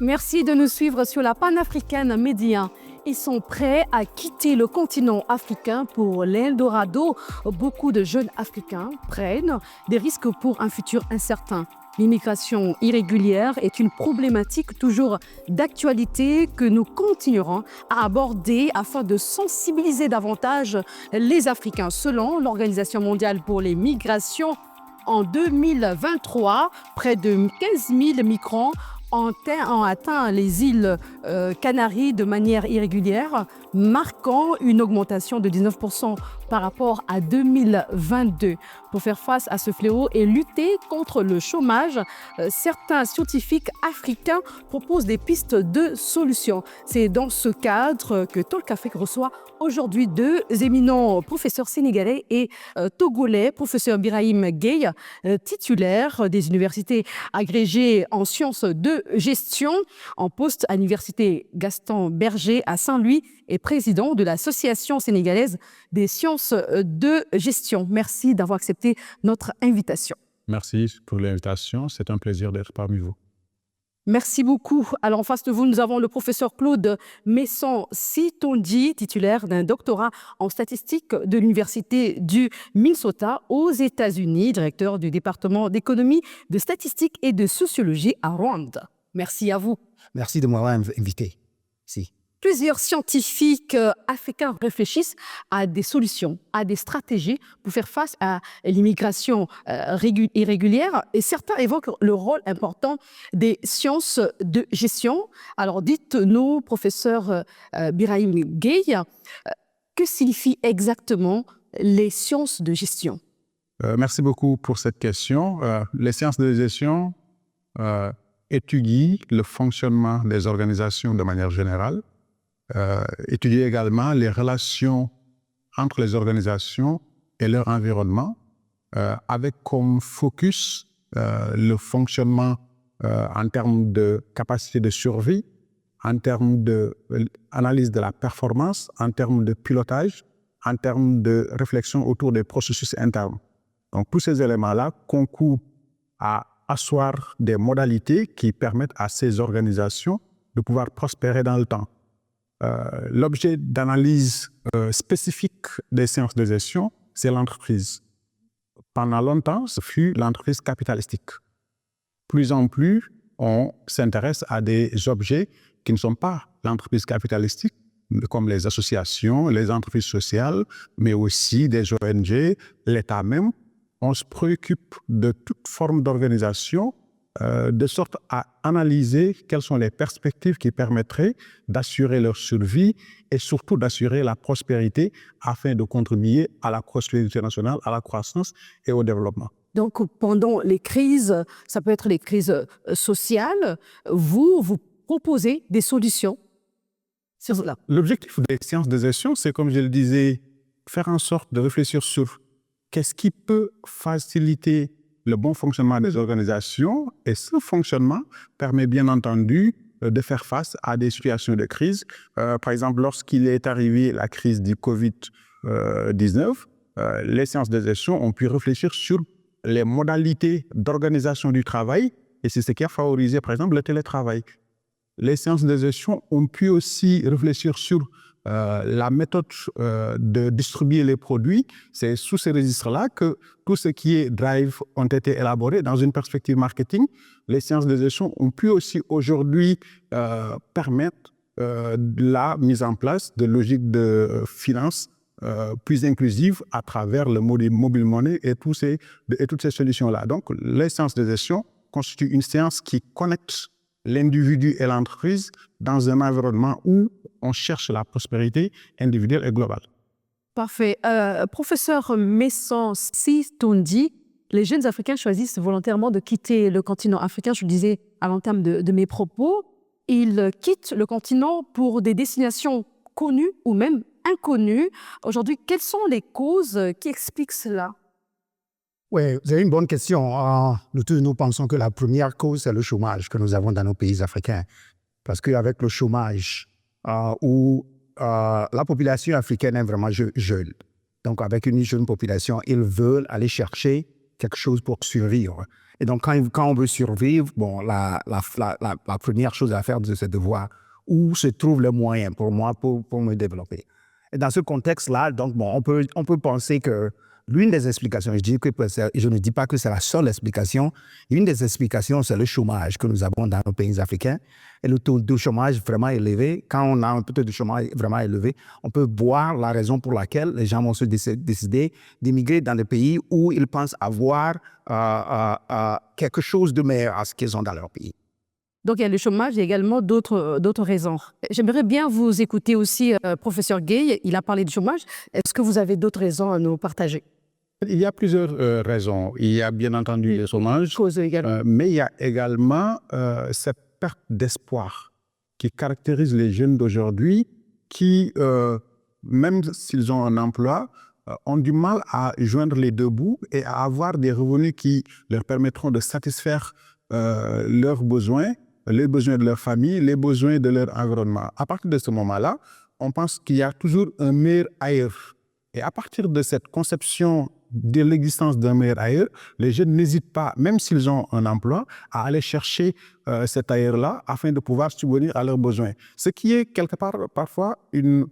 Merci de nous suivre sur la panafricaine Média. Ils sont prêts à quitter le continent africain pour l'Eldorado. Beaucoup de jeunes Africains prennent des risques pour un futur incertain. L'immigration irrégulière est une problématique toujours d'actualité que nous continuerons à aborder afin de sensibiliser davantage les Africains. Selon l'Organisation mondiale pour les migrations, en 2023, près de 15 000 migrants ont atteint les îles Canaries de manière irrégulière, marquant une augmentation de 19% par rapport à 2022. Pour faire face à ce fléau et lutter contre le chômage, certains scientifiques africains proposent des pistes de solutions. C'est dans ce cadre que Talk Afrique reçoit aujourd'hui deux éminents professeurs sénégalais et togolais, professeur Birahim Gueye, titulaire des universités agrégées en sciences de gestion, en poste à l'université Gaston Berger à Saint-Louis et président de l'Association sénégalaise des sciences de gestion. Merci d'avoir accepté notre invitation. Merci pour l'invitation. C'est un plaisir d'être parmi vous. Merci beaucoup. Alors, en face de vous, nous avons le professeur Claude Messon-Sitondi, titulaire d'un doctorat en statistique de l'Université du Minnesota aux États-Unis, directeur du département d'économie, de statistique et de sociologie à Rwanda. Merci à vous. Merci de m'avoir invité. Si. Plusieurs scientifiques africains réfléchissent à des solutions, à des stratégies pour faire face à l'immigration irrégulière. Et certains évoquent le rôle important des sciences de gestion. Alors dites-nous, professeur Birahim Gueye, que signifient exactement les sciences de gestion? Merci beaucoup pour cette question. Les sciences de gestion étudient le fonctionnement des organisations de manière générale. Étudier également les relations entre les organisations et leur environnement, avec comme focus le fonctionnement en termes de capacité de survie, en termes d'analyse de la performance, en termes de pilotage, en termes de réflexion autour des processus internes. Donc tous ces éléments-là concourent à asseoir des modalités qui permettent à ces organisations de pouvoir prospérer dans le temps. L'objet d'analyse spécifique des sciences de gestion, c'est l'entreprise. Pendant longtemps, ce fut l'entreprise capitalistique. Plus en plus, on s'intéresse à des objets qui ne sont pas l'entreprise capitalistique, comme les associations, les entreprises sociales, mais aussi des ONG, l'État même. On se préoccupe de toute forme d'organisation de sorte à analyser quelles sont les perspectives qui permettraient d'assurer leur survie et surtout d'assurer la prospérité afin de contribuer à la prospérité nationale, à la croissance et au développement. Donc, pendant les crises, ça peut être les crises sociales, vous proposez des solutions sur cela. L'objectif des sciences de gestion, c'est, comme je le disais, faire en sorte de réfléchir sur qu'est-ce qui peut faciliter le bon fonctionnement des organisations, et ce fonctionnement permet bien entendu de faire face à des situations de crise. Par exemple, lorsqu'il est arrivé la crise du Covid-19, les sciences de gestion ont pu réfléchir sur les modalités d'organisation du travail, et c'est ce qui a favorisé, par exemple, le télétravail. Les sciences de gestion ont pu aussi réfléchir sur la méthode de distribuer les produits. C'est sous ces registres-là que tout ce qui est drive ont été élaborés dans une perspective marketing. Les sciences de gestion ont pu aussi aujourd'hui permettre la mise en place de logiques de finance plus inclusives à travers le mobile money et toutes ces solutions-là. Donc, les sciences de gestion constituent une science qui connecte l'individu et l'entreprise dans un environnement où on cherche la prospérité individuelle et globale. Parfait. Professeur Messon-Sitondi, les jeunes Africains choisissent volontairement de quitter le continent africain. Je le disais à l'entame de mes propos. Ils quittent le continent pour des destinations connues ou même inconnues. Aujourd'hui, quelles sont les causes qui expliquent cela? Oui, c'est une bonne question. Nous pensons que la première cause, c'est le chômage que nous avons dans nos pays africains. Parce qu'avec le chômage, la population africaine est vraiment jeune. Donc, avec une jeune population, ils veulent aller chercher quelque chose pour survivre. Et donc, quand on veut survivre, bon, la première chose à faire, c'est de voir où se trouve le moyen pour moi pour me développer. Et dans ce contexte-là, donc, bon, on peut penser que l'une des explications, je ne dis pas que c'est la seule explication, une des explications, c'est le chômage que nous avons dans nos pays africains. Et le taux de chômage vraiment élevé, quand on a un taux de chômage vraiment élevé, on peut voir la raison pour laquelle les gens vont se décider d'immigrer dans des pays où ils pensent avoir quelque chose de meilleur à ce qu'ils ont dans leur pays. Donc, il y a le chômage et également d'autres raisons. J'aimerais bien vous écouter aussi, professeur Gueye. Il a parlé du chômage. Est-ce que vous avez d'autres raisons à nous partager? Il y a plusieurs raisons. Il y a bien entendu le chômage, mais il y a également cette perte d'espoir qui caractérise les jeunes d'aujourd'hui qui, même s'ils ont un emploi, ont du mal à joindre les deux bouts et à avoir des revenus qui leur permettront de satisfaire leurs besoins, les besoins de leur famille, les besoins de leur environnement. À partir de ce moment-là, on pense qu'il y a toujours un meilleur ailleurs. Et à partir de cette conception de l'existence d'un meilleur ailleurs, les jeunes n'hésitent pas, même s'ils ont un emploi, à aller chercher cet ailleurs-là afin de pouvoir subvenir à leurs besoins. Ce qui est quelque part parfois une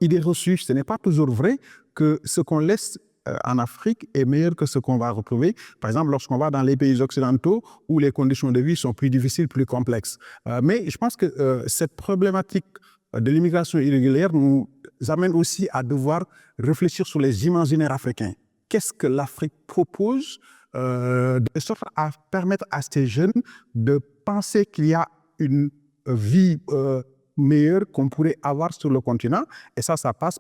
idée reçue. Ce n'est pas toujours vrai que ce qu'on laisse en Afrique est meilleur que ce qu'on va retrouver. Par exemple, lorsqu'on va dans les pays occidentaux où les conditions de vie sont plus difficiles, plus complexes. Mais je pense que cette problématique de l'immigration irrégulière nous amène aussi à devoir réfléchir sur les imaginaires africains. Qu'est-ce que l'Afrique propose de sorte à permettre à ces jeunes de penser qu'il y a une vie meilleure qu'on pourrait avoir sur le continent. Et ça passe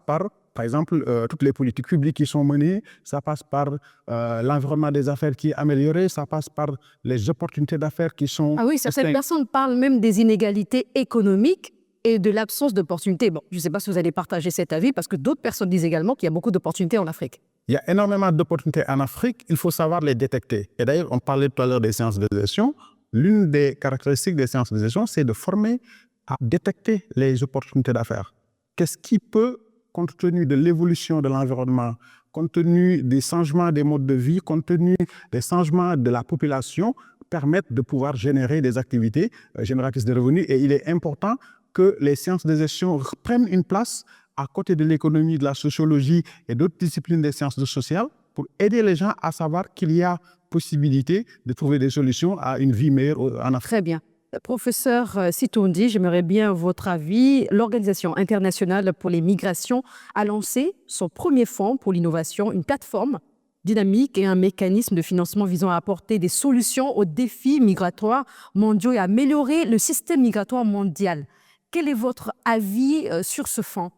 par exemple, toutes les politiques publiques qui sont menées, ça passe par l'environnement des affaires qui est amélioré, ça passe par les opportunités d'affaires qui sont... Ah oui, certaines personnes parlent même des inégalités économiques et de l'absence d'opportunités. Bon, je ne sais pas si vous allez partager cet avis, parce que d'autres personnes disent également qu'il y a beaucoup d'opportunités en Afrique. Il y a énormément d'opportunités en Afrique, il faut savoir les détecter. Et d'ailleurs, on parlait tout à l'heure des séances de gestion. L'une des caractéristiques des séances de gestion, c'est de former à détecter les opportunités d'affaires. Qu'est-ce qui peut, compte tenu de l'évolution de l'environnement, compte tenu des changements des modes de vie, compte tenu des changements de la population, permettre de pouvoir générer des activités génératrices de revenus. Et il est important que les sciences de gestion prennent une place à côté de l'économie, de la sociologie et d'autres disciplines des sciences sociales pour aider les gens à savoir qu'il y a possibilité de trouver des solutions à une vie meilleure en Afrique. Très bien. Professeur Sitondi, j'aimerais bien votre avis. L'Organisation internationale pour les migrations a lancé son premier fonds pour l'innovation, une plateforme dynamique et un mécanisme de financement visant à apporter des solutions aux défis migratoires mondiaux et à améliorer le système migratoire mondial. Quel est votre avis sur ce fonds?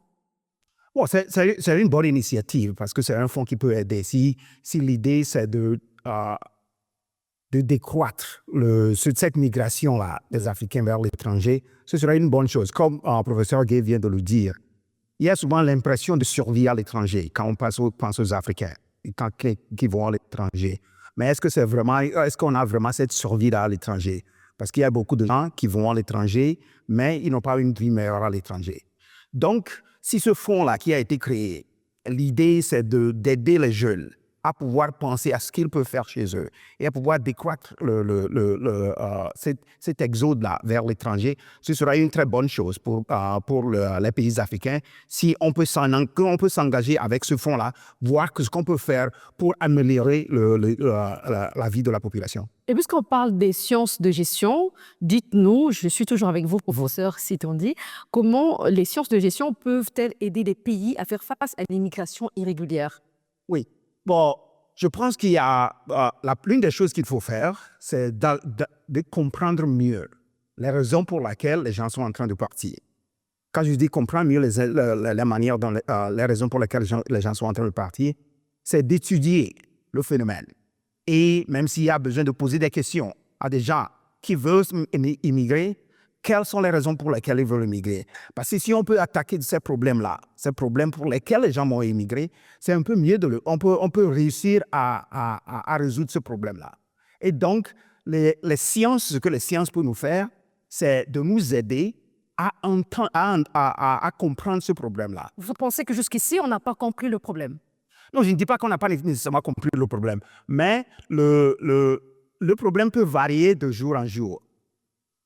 Bon, c'est une bonne initiative parce que c'est un fonds qui peut aider. Si l'idée, c'est de décroître cette migration-là des Africains vers l'étranger, ce serait une bonne chose. Comme le professeur Gueye vient de le dire, il y a souvent l'impression de survie à l'étranger quand on pense aux Africains qui vont à l'étranger. Mais est-ce qu'on a vraiment cette survie-là à l'étranger? Parce qu'il y a beaucoup de gens qui vont à l'étranger, mais ils n'ont pas une vie meilleure à l'étranger. Donc, si ce fonds-là qui a été créé, l'idée c'est d'aider les jeunes à pouvoir penser à ce qu'ils peuvent faire chez eux et à pouvoir décroître cet exode-là vers l'étranger, ce sera une très bonne chose pour les pays africains si on peut s'engager avec ce fonds-là, voir ce qu'on peut faire pour améliorer la vie de la population. Et puisqu'on parle des sciences de gestion, dites-nous, je suis toujours avec vous, professeur Sitondi, comment les sciences de gestion peuvent-elles aider les pays à faire face à l'immigration irrégulière? Oui. Bon, je pense qu'il y a l'une des choses qu'il faut faire, c'est de comprendre mieux les raisons pour lesquelles les gens sont en train de partir. Quand je dis comprendre mieux la manière dont les raisons pour lesquelles les gens sont en train de partir, c'est d'étudier le phénomène. Et même s'il y a besoin de poser des questions à des gens qui veulent immigrer, quelles sont les raisons pour lesquelles ils veulent immigrer? Parce que si on peut attaquer ces problèmes-là, ces problèmes pour lesquels les gens vont immigrer, c'est un peu mieux on peut réussir à résoudre ce problème-là. Et donc, ce que les sciences peuvent nous faire, c'est de nous aider à comprendre ce problème-là. Vous pensez que jusqu'ici, on n'a pas compris le problème? Non, je ne dis pas qu'on n'a pas nécessairement compris le problème, mais le problème peut varier de jour en jour.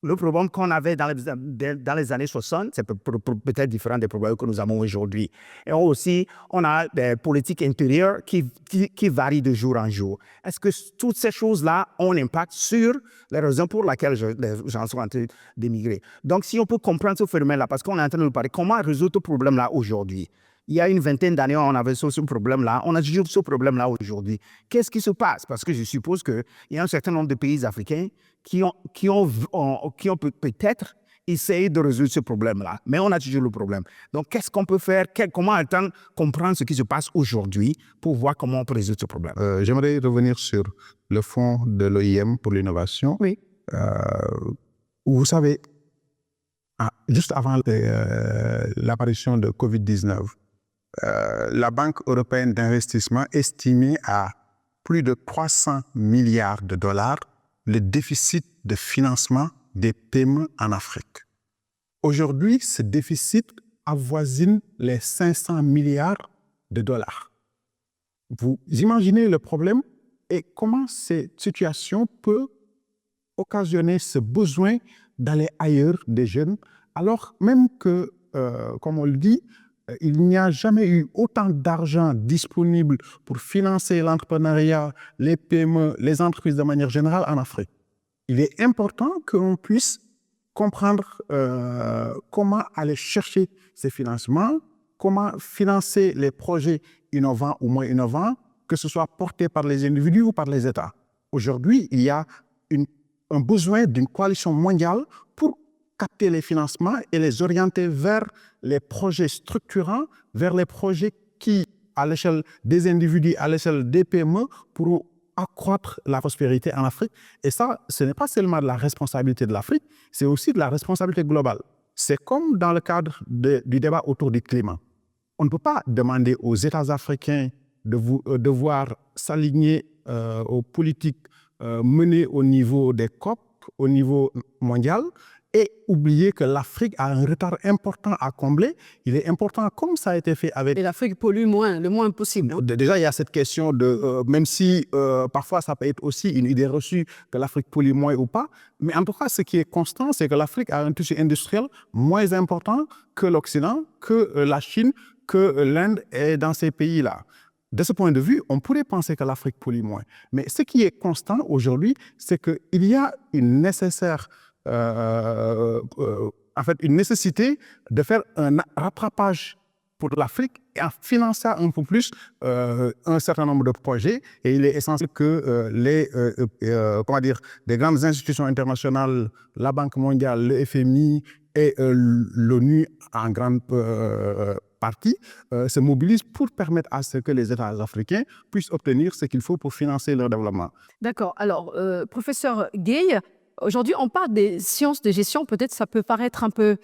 Le problème qu'on avait dans les années 60, c'est peut-être différent des problèmes que nous avons aujourd'hui. Et aussi, on a des politiques intérieures qui varient de jour en jour. Est-ce que toutes ces choses-là ont un impact sur les raisons pour lesquelles les gens sont en train d'émigrer? Donc, si on peut comprendre ce phénomène-là, parce qu'on est en train de nous parler, comment résoudre ce problème-là aujourd'hui? Il y a une vingtaine d'années, on avait ce problème-là. On a toujours ce problème-là aujourd'hui. Qu'est-ce qui se passe? Parce que je suppose qu'il y a un certain nombre de pays africains qui ont peut-être essayé de résoudre ce problème-là. Mais on a toujours le problème. Donc, qu'est-ce qu'on peut faire? Comment attendre, comprendre ce qui se passe aujourd'hui pour voir comment on peut résoudre ce problème? J'aimerais revenir sur le fonds de l'OIM pour l'innovation. Oui. Vous savez, juste avant l'apparition de COVID-19, la Banque européenne d'investissement estimait à plus de 300 milliards de dollars le déficit de financement des PME en Afrique. Aujourd'hui, ce déficit avoisine les 500 milliards de dollars. Vous imaginez le problème et comment cette situation peut occasionner ce besoin d'aller ailleurs des jeunes, alors même que, comme on le dit, il n'y a jamais eu autant d'argent disponible pour financer l'entrepreneuriat, les PME, les entreprises de manière générale en Afrique. Il est important qu'on puisse comprendre comment aller chercher ces financements, comment financer les projets innovants ou moins innovants, que ce soit porté par les individus ou par les États. Aujourd'hui, il y a un besoin d'une coalition mondiale pour capter les financements et les orienter vers les projets structurants, vers les projets qui, à l'échelle des individus, à l'échelle des PME, pourront accroître la prospérité en Afrique. Et ça, ce n'est pas seulement de la responsabilité de l'Afrique, c'est aussi de la responsabilité globale. C'est comme dans le cadre du débat autour du climat. On ne peut pas demander aux États africains de devoir s'aligner aux politiques menées au niveau des COP, au niveau mondial, et oublier que l'Afrique a un retard important à combler. Il est important, comme ça a été fait avec... Et l'Afrique pollue le moins possible. Déjà, il y a cette question de... même si parfois ça peut être aussi une idée reçue que l'Afrique pollue moins ou pas, mais en tout cas, ce qui est constant, c'est que l'Afrique a un tissu industriel moins important que l'Occident, que la Chine, que l'Inde est dans ces pays-là. De ce point de vue, on pourrait penser que l'Afrique pollue moins. Mais ce qui est constant aujourd'hui, c'est qu'il y a une une nécessité de faire un rattrapage pour l'Afrique et en finançant un peu plus un certain nombre de projets. Et il est essentiel que des grandes institutions internationales, la Banque mondiale, le FMI et l'ONU en grande partie se mobilisent pour permettre à ce que les États africains puissent obtenir ce qu'il faut pour financer leur développement. D'accord. Alors, professeur Gueye, aujourd'hui, on parle des sciences de gestion. Peut-être ça peut paraître un peu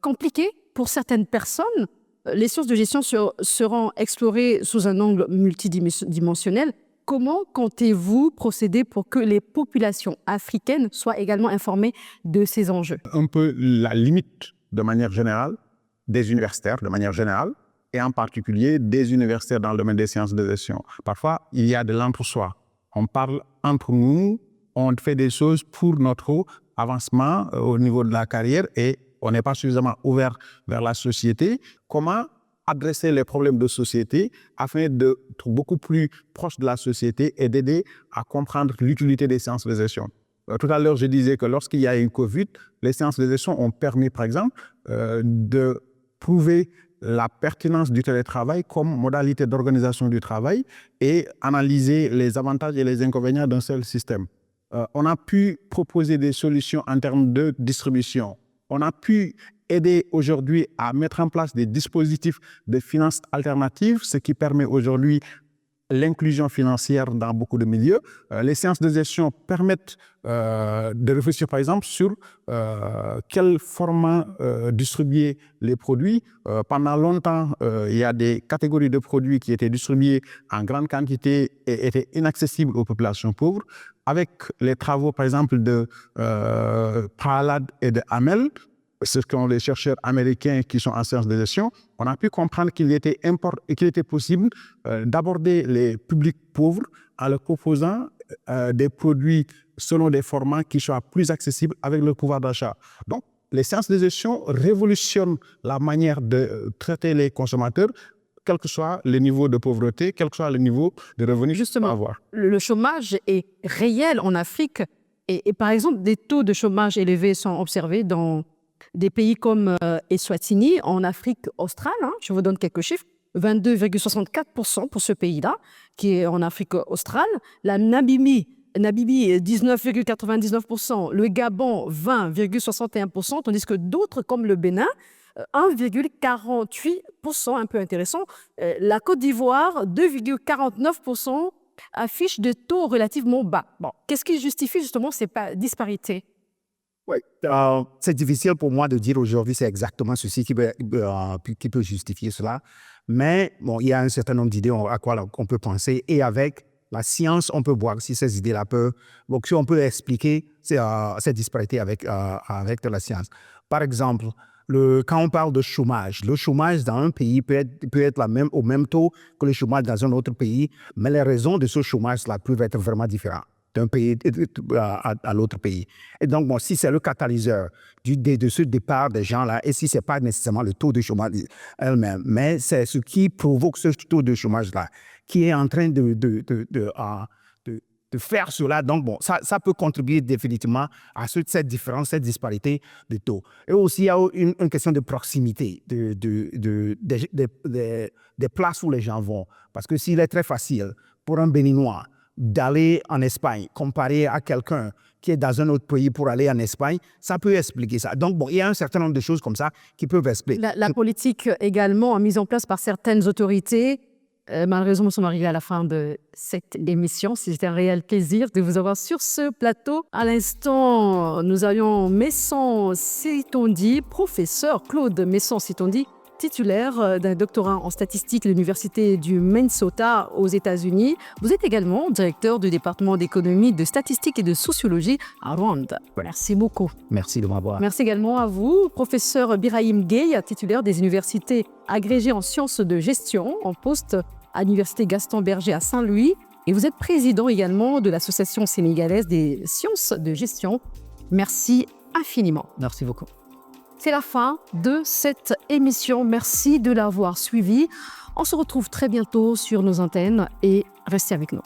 compliqué pour certaines personnes. Les sciences de gestion seront explorées sous un angle multidimensionnel. Comment comptez-vous procéder pour que les populations africaines soient également informées de ces enjeux? Un peu la limite, de manière générale, des universitaires, de manière générale, et en particulier des universitaires dans le domaine des sciences de gestion. Parfois, il y a de l'entre-soi. On parle entre nous, on fait des choses pour notre avancement au niveau de la carrière et on n'est pas suffisamment ouvert vers la société. Comment adresser les problèmes de société afin d'être beaucoup plus proche de la société et d'aider à comprendre l'utilité des sciences de gestion? Tout à l'heure, je disais que lorsqu'il y a eu Covid, les sciences de gestion ont permis, par exemple, de prouver la pertinence du télétravail comme modalité d'organisation du travail et analyser les avantages et les inconvénients d'un seul système. On a pu proposer des solutions en termes de distribution. On a pu aider aujourd'hui à mettre en place des dispositifs de finances alternatives, ce qui permet aujourd'hui l'inclusion financière dans beaucoup de milieux. Les sciences de gestion permettent de réfléchir par exemple sur quel format distribuer les produits. Pendant longtemps, il y a des catégories de produits qui étaient distribués en grande quantité et étaient inaccessibles aux populations pauvres. Avec les travaux par exemple de Prahalad et de Hamel, ce qu'ont les chercheurs américains qui sont en sciences de gestion, on a pu comprendre qu'il était possible d'aborder les publics pauvres en leur proposant des produits selon des formats qui soient plus accessibles avec le pouvoir d'achat. Donc, les sciences de gestion révolutionnent la manière de traiter les consommateurs, quel que soit le niveau de pauvreté, quel que soit le niveau de revenus qu'ils peuvent avoir. Le chômage est réel en Afrique et par exemple, des taux de chômage élevés sont observés dans des pays comme Eswatini, en Afrique australe. Je vous donne quelques chiffres. 22,64% pour ce pays-là, qui est en Afrique australe. La Namibie, 19,99%. Le Gabon, 20,61%. Tandis que d'autres, comme le Bénin, 1,48%, un peu intéressant. La Côte d'Ivoire, 2,49%, affiche des taux relativement bas. Bon, qu'est-ce qui justifie justement ces disparités? Oui, c'est difficile pour moi de dire aujourd'hui c'est exactement ceci qui peut justifier cela. Mais bon, il y a un certain nombre d'idées à quoi on peut penser. Et avec la science, on peut voir si ces idées-là peuvent... Donc, si on peut expliquer ces disparités avec de la science. Par exemple, quand on parle de chômage, le chômage dans un pays peut être au même taux que le chômage dans un autre pays, mais les raisons de ce chômage-là peuvent être vraiment différentes d'un pays à l'autre pays. Et donc, bon, si c'est le catalyseur de ce départ des gens-là, et si ce n'est pas nécessairement le taux de chômage elle-même, mais c'est ce qui provoque ce taux de chômage-là, qui est en train de faire cela. Donc, bon, ça peut contribuer définitivement à cette différence, cette disparité de taux. Et aussi, il y a une question de proximité des places où les gens vont. Parce que s'il est très facile pour un Béninois d'aller en Espagne, comparé à quelqu'un qui est dans un autre pays pour aller en Espagne, ça peut expliquer ça. Donc, bon, il y a un certain nombre de choses comme ça qui peuvent expliquer. La politique également mise en place par certaines autorités. Malheureusement, nous sommes arrivés à la fin de cette émission. C'était un réel plaisir de vous avoir sur ce plateau. À l'instant, nous avions Messon Sitondi, professeur Claude Messon Sitondi, titulaire d'un doctorat en statistique à l'Université du Minnesota aux États-Unis. Vous êtes également directeur du département d'économie, de statistique et de sociologie à Rwanda. Merci beaucoup. Merci de m'avoir. Merci également à vous, professeur Birahim Gueye, titulaire des universités agrégées en sciences de gestion, en poste à l'Université Gaston Berger à Saint-Louis. Et vous êtes président également de l'Association sénégalaise des sciences de gestion. Merci infiniment. Merci beaucoup. C'est la fin de cette émission. Merci de l'avoir suivi. On se retrouve très bientôt sur nos antennes et restez avec nous.